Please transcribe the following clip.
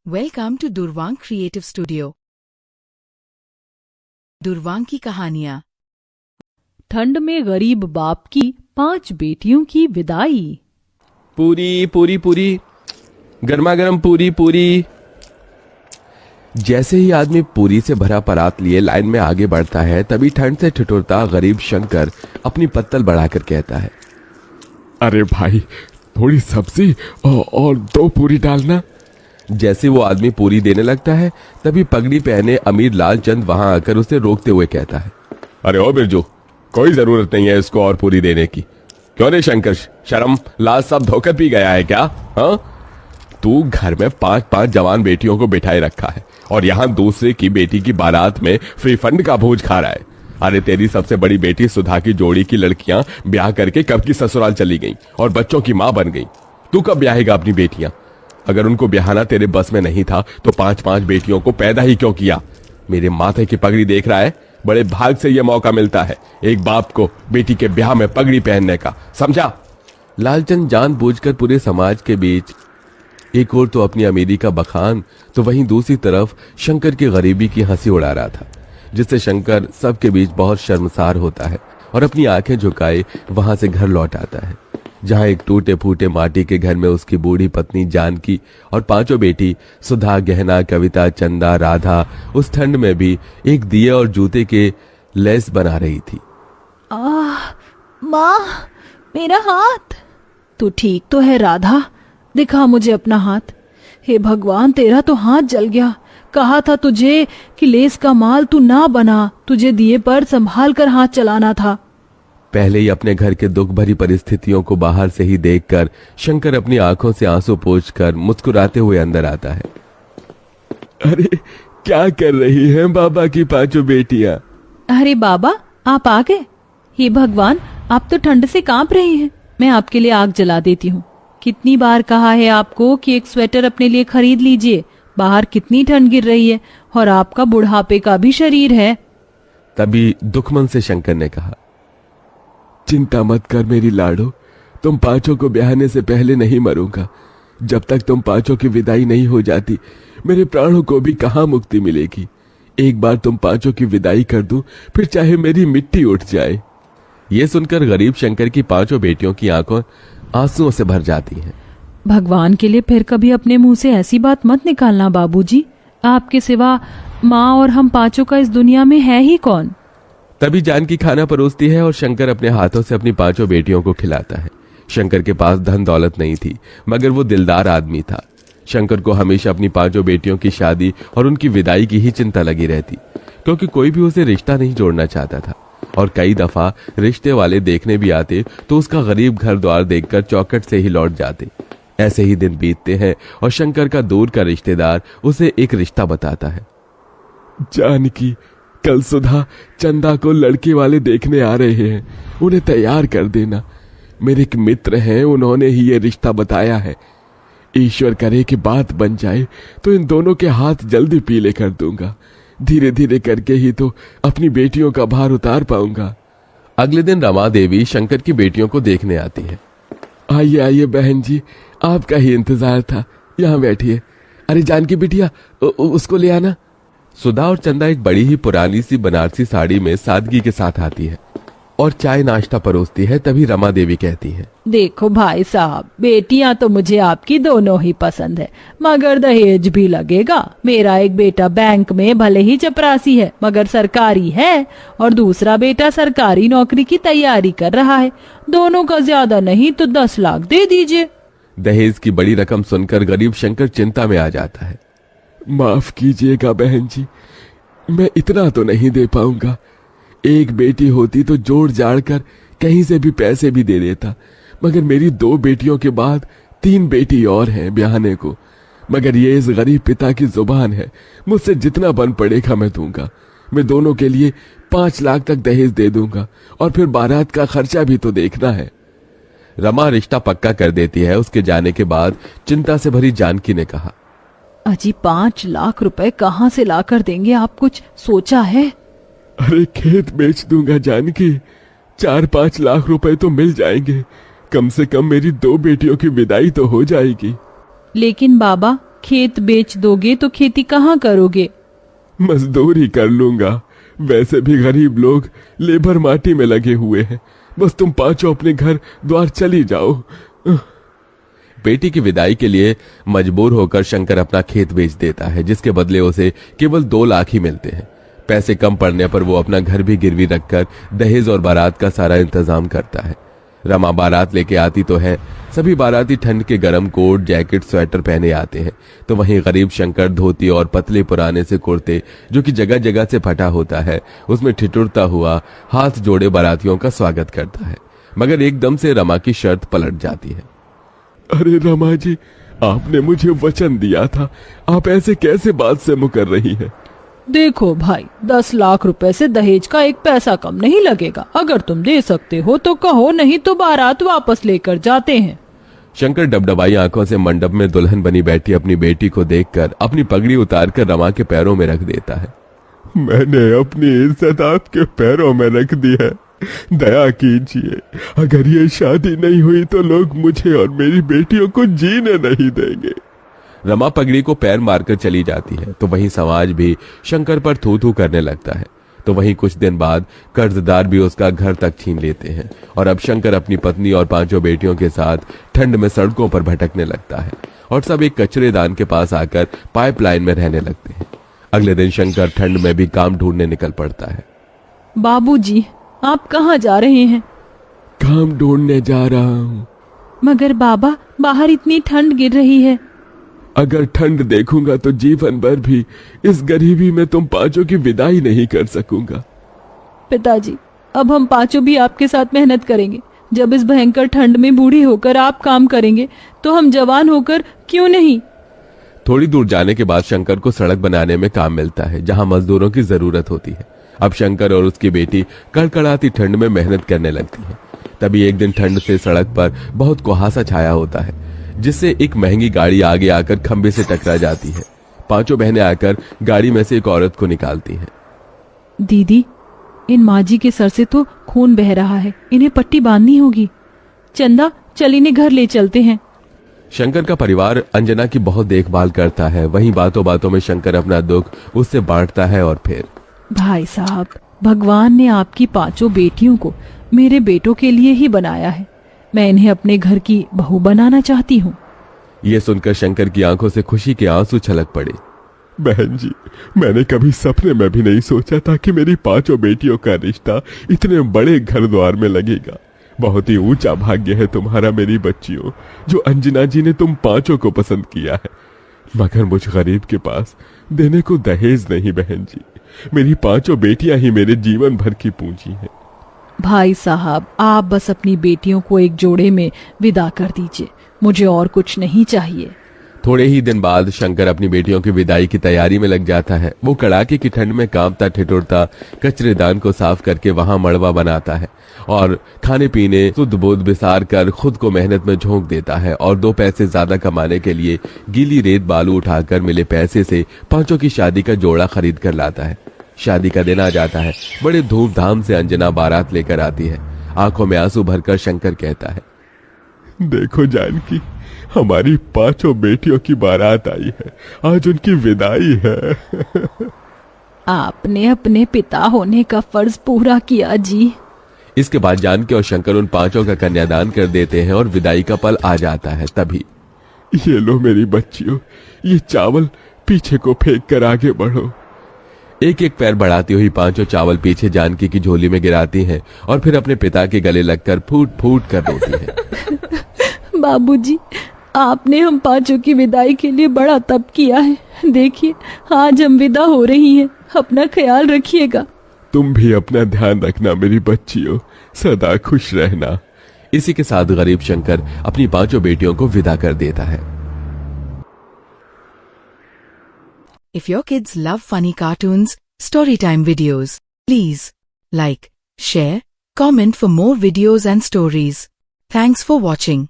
Welcome to Durvang creative studio. Durvang की कहानियां। ठंड में गरीब बाप की 5 बेटियों की विदाई। पूरी पूरी पूरी, गर्मा गर्म पूरी पूरी। जैसे ही आदमी पूरी से भरा परात लिए लाइन में आगे बढ़ता है, तभी ठंड से ठिठुरता गरीब शंकर अपनी पत्तल बढ़ाकर कहता है, अरे भाई, थोड़ी सब्जी और 2 पूरी डालना। जैसे वो आदमी पूरी देने लगता है, तभी पगड़ी पहने अमीर लालचंद वहां आकर उसे रोकते हुए कहता है, अरे ओ बिरजू, कोई जरूरत नहीं है इसको और पूरी देने की। क्यों रे शंकर, शर्म लाज सब धोकर पी गया है क्या? हाँ, तू घर में 5-5 जवान बेटियों को बिठाए रखा है और यहाँ दूसरे की बेटी की बारात में फ्री फंड का भोज खा रहा है। अरे तेरी सबसे बड़ी बेटी सुधा की जोड़ी की लड़कियां ब्याह करके कब की ससुराल चली गईं और बच्चों की मां बन गईं। तू कब ब्याहेगा अपनी बेटियां? अगर उनको ब्याहना तेरे बस में नहीं था तो 5-5 बेटियों को पैदा ही क्यों किया? मेरे माथे की पगड़ी देख रहा है, बड़े भाग से यह मौका मिलता है एक बाप को बेटी के ब्याह में पगड़ी पहनने का, समझा? लालचंद जानबूझकर पूरे समाज के बीच एक ओर तो अपनी अमीरी का बखान, तो वहीं दूसरी तरफ शंकर की गरीबी की हंसी उड़ा रहा था, जिससे शंकर सबके बीच बहुत शर्मसार होता है और अपनी आंखें झुकाए वहां से घर लौट आता है, जहां एक टूटे फूटे माटी के घर में उसकी बूढ़ी पत्नी जानकी और 5 बेटी सुधा, गहना, कविता, चंदा, राधा उस ठंड में भी एक दिए और जूते के लेस बना रही थी। माँ, मेरा हाथ। तू ठीक तो है राधा? दिखा मुझे अपना हाथ। हे भगवान, तेरा तो हाथ जल गया। कहा था तुझे कि लेस का माल तू ना बना, तुझे दिए पर संभाल कर हाथ चलाना था। पहले ही अपने घर के दुख भरी परिस्थितियों को बाहर से ही देखकर शंकर अपनी आंखों से आंसू पोंछकर मुस्कुराते हुए अंदर आता है। अरे क्या कर रही हैं बाबा की 5 बेटियां? अरे बाबा, आप आ गए। हे भगवान, आप तो ठंड से कांप रही हैं। मैं आपके लिए आग जला देती हूँ। कितनी बार कहा है आपको कि एक स्वेटर अपने लिए खरीद लीजिए, बाहर कितनी ठंड गिर रही है और आपका बुढ़ापे का भी शरीर है। तभी दुखमन से शंकर ने कहा, चिंता मत कर मेरी लाडो, तुम 5 को ब्याहने से पहले नहीं मरूंगा। जब तक तुम 5 की विदाई नहीं हो जाती, मेरे प्राणों को भी कहाँ मुक्ति मिलेगी। एक बार तुम 5 की विदाई कर दूं, फिर चाहे मेरी मिट्टी उठ जाए। ये सुनकर गरीब शंकर की 5 बेटियों की आंखों आंसुओं से भर जाती हैं। भगवान के लिए फिर कभी अपने मुंह से ऐसी बात मत निकालना बाबूजी। आपके सिवा माँ और हम 5 का इस दुनिया में है ही कौन? तभी जानकी खाना परोसती है और शंकर अपने हाथों से अपनी 5 बेटियों को खिलाता है। शंकर के पास धन दौलत नहीं थी, मगर वो दिलदार आदमी था। शंकर को हमेशा अपनी 5 बेटियों की शादी और उनकी विदाई की ही चिंता लगी रहती, क्योंकि कोई भी उसे रिश्ता नहीं जोड़ना चाहता था और कई दफा रिश्ते वाले देखने भी आते तो उसका गरीब घर द्वार देखकर चौखट से ही लौट जाते। ऐसे ही दिन बीतते हैं और शंकर का दूर का रिश्तेदार उसे एक रिश्ता बताता है। जानकी, कल सुधा चंदा को लड़के वाले देखने आ रहे हैं, उन्हें तैयार कर देना। मेरे एक मित्र हैं, उन्होंने ही ये रिश्ता बताया है। ईश्वर करे कि बात बन जाए तो इन दोनों के हाथ जल्दी पीले कर दूंगा। धीरे धीरे करके ही तो अपनी बेटियों का भार उतार पाऊंगा। अगले दिन रमा देवी शंकर की बेटियों को देखने आती है। आइए आइए बहन जी, आपका ही इंतजार था, यहाँ बैठिए। अरे जानकी बिटिया, उसको ले आना। सुधा और चंदा एक बड़ी ही पुरानी सी बनारसी साड़ी में सादगी के साथ आती है और चाय नाश्ता परोसती है। तभी रमा देवी कहती है, देखो भाई साहब, बेटियां तो मुझे आपकी दोनों ही पसंद है, मगर दहेज भी लगेगा। मेरा एक बेटा बैंक में भले ही चपरासी है मगर सरकारी है, और दूसरा बेटा सरकारी नौकरी की तैयारी कर रहा है। दोनों का ज्यादा नहीं तो 10 लाख दे दीजिए। दहेज की बड़ी रकम सुनकर गरीब शंकर चिंता में आ जाता है। माफ कीजिएगा बहन जी, मैं इतना तो नहीं दे पाऊंगा। एक बेटी होती तो जोड़ जाड़ कर कहीं से भी पैसे भी दे देता, मगर मेरी 2 बेटियों के बाद 3 बेटी और हैं ब्याहने को। मगर ये इस गरीब पिता की जुबान है, मुझसे जितना बन पड़ेगा मैं दूंगा। मैं दोनों के लिए 5 लाख तक दहेज दे दूंगा और फिर बारात का खर्चा भी तो देखना है। रमा रिश्ता पक्का कर देती है। उसके जाने के बाद चिंता से भरी जानकी ने कहा, अजी 5 लाख रुपए कहाँ से लाकर देंगे आप? कुछ सोचा है? अरे खेत बेच दूंगा जानकी, 4-5 लाख रुपए तो मिल जाएंगे। कम से कम मेरी 2 बेटियों की विदाई तो हो जाएगी। लेकिन बाबा, खेत बेच दोगे तो खेती कहाँ करोगे? मजदूरी कर लूंगा। वैसे भी गरीब लोग लेबर माटी में लगे हुए हैं। बस तुम पांचों अपने घर द्वार चली जाओ। बेटी की विदाई के लिए मजबूर होकर शंकर अपना खेत बेच देता है, जिसके बदले उसे केवल 2 लाख ही मिलते हैं। पैसे कम पड़ने पर वो अपना घर भी गिरवी रखकर दहेज और बारात का सारा इंतजाम करता है। रमा बारात लेके आती तो है। सभी बाराती ठंड के गर्म कोट, जैकेट, स्वेटर पहने आते हैं, तो वहीं गरीब शंकर धोती और पतले पुराने से कुर्ते, जो कि जगह जगह से फटा होता है, उसमें ठिठुरता हुआ हाथ जोड़े बारातियों का स्वागत करता है। मगर एकदम से रमा की शर्त पलट जाती है। अरे रमा जी, आपने मुझे वचन दिया था, आप ऐसे कैसे बात से मुकर रही हैं? देखो भाई, 10 लाख रुपए से दहेज का 1 पैसा कम नहीं लगेगा। अगर तुम दे सकते हो तो कहो, नहीं तो बारात वापस लेकर जाते हैं। शंकर डबडबाई आंखों से मंडप में दुल्हन बनी बैठी अपनी बेटी को देखकर अपनी पगड़ी उतारकर रमा के पैरों में रख देता है। मैंने अपनी इज्जत आपके पैरों में रख दी है, दया कीजिए। अगर ये शादी नहीं हुई तो लोग मुझे और मेरी बेटियों को जीने नहीं देंगे। रमा पगड़ी को पैर मारकर चली जाती है, तो वहीं समाज भी शंकर पर थू थू करने लगता है। तो वहीं कुछ दिन बाद कर्जदार भी उसका घर तक छीन लेते हैं और अब शंकर अपनी पत्नी और 5 बेटियों के साथ ठंड में सड़कों पर भटकने लगता है और सब एक कचरेदान के पास आकर पाइपलाइन में रहने लगते हैं। अगले दिन शंकर ठंड में भी काम ढूंढने निकल पड़ता है। बाबूजी, आप कहाँ जा रहे हैं? काम ढूंढने जा रहा हूँ। मगर बाबा, बाहर इतनी ठंड गिर रही है। अगर ठंड देखूंगा तो जीवन भर भी इस गरीबी में तुम 5 की विदाई नहीं कर सकूंगा। पिताजी, अब हम 5 भी आपके साथ मेहनत करेंगे। जब इस भयंकर ठंड में बूढ़े होकर आप काम करेंगे तो हम जवान होकर क्यों नहीं? थोड़ी दूर जाने के बाद शंकर को सड़क बनाने में काम मिलता है, जहां मजदूरों की जरूरत होती है। अब शंकर और उसकी बेटी कड़कड़ाती ठंड में मेहनत करने लगती है। तभी एक दिन ठंड से सड़क पर बहुत कुहासा छाया होता है, जिससे एक महंगी गाड़ी आगे आकर खंबे से टकरा जाती है। 5 बहनें आकर गाड़ी में से एक औरत को निकालती हैं। दीदी, इन माजी के सर से तो खून बह रहा है, इन्हें पट्टी बांधनी होगी। चंदा, चल इन्हें घर ले चलते हैं। शंकर का परिवार अंजना की बहुत देखभाल करता है। वहीं बातों बातों में शंकर अपना दुख उससे बांटता है और फिर, भाई साहब, भगवान ने आपकी 5 बेटियों को मेरे बेटों के लिए ही बनाया है। मैं इन्हें अपने घर की बहू बनाना चाहती हूँ। ये सुनकर शंकर की आंखों से खुशी के आंसू छलक पड़े। बहन जी, मैंने कभी सपने में भी नहीं सोचा था कि मेरी 5 बेटियों का रिश्ता इतने बड़े घर द्वार में लगेगा। बहुत ही ऊंचा भाग्य है तुम्हारा मेरी बच्चियों, जो अंजना जी ने तुम 5 को पसंद किया है। मगर मुझ गरीब के पास देने को दहेज नहीं बहन जी। मेरी 5 बेटियां ही मेरे जीवन भर की पूंजी है। भाई साहब, आप बस अपनी बेटियों को एक जोड़े में विदा कर दीजिए, मुझे और कुछ नहीं चाहिए। थोड़े ही दिन बाद शंकर अपनी बेटियों की विदाई की तैयारी में लग जाता है। वो कड़ाके की ठंड में कांपता ठिठुरता कचरेदान को साफ करके वहां मड़वा बनाता है और खाने पीने सुध बुध बिसार कर खुद को मेहनत में झोंक देता है और 2 पैसे ज्यादा कमाने के लिए गीली रेत बालू उठाकर मिले पैसे से 5 की शादी का जोड़ा खरीद कर लाता है। शादी का दिन आ जाता है। बड़े धूमधाम से अंजना बारात लेकर आती है। आंखों में आंसू भरकर शंकर कहता है, देखो जानकी, हमारी 5 बेटियों की बारात आई है, आज उनकी विदाई है। आपने अपने पिता होने का फर्ज पूरा किया जी। इसके बाद जानकी और शंकर उन 5 का कन्यादान कर देते हैं और विदाई का पल आ जाता है। तभी, ये लो मेरी बच्चियों, ये चावल पीछे को फेंक कर आगे बढ़ो। एक एक पैर बढ़ाती हुई 5 चावल पीछे जानकी की झोली में गिराती हैं और फिर अपने पिता के गले लगकर फूट फूट कर रोती हैं। बाबूजी, आपने हम 5 की विदाई के लिए बड़ा तप किया है। देखिए, आज हम विदा हो रही हैं। अपना ख्याल रखिएगा। तुम भी अपना ध्यान रखना मेरी बच्चियों, सदा खुश रहना। इसी के साथ गरीब शंकर अपनी 5 बेटियों को विदा कर देता है। If your kids love funny cartoons, storytime videos, please like, share, comment for more videos and stories. Thanks for watching.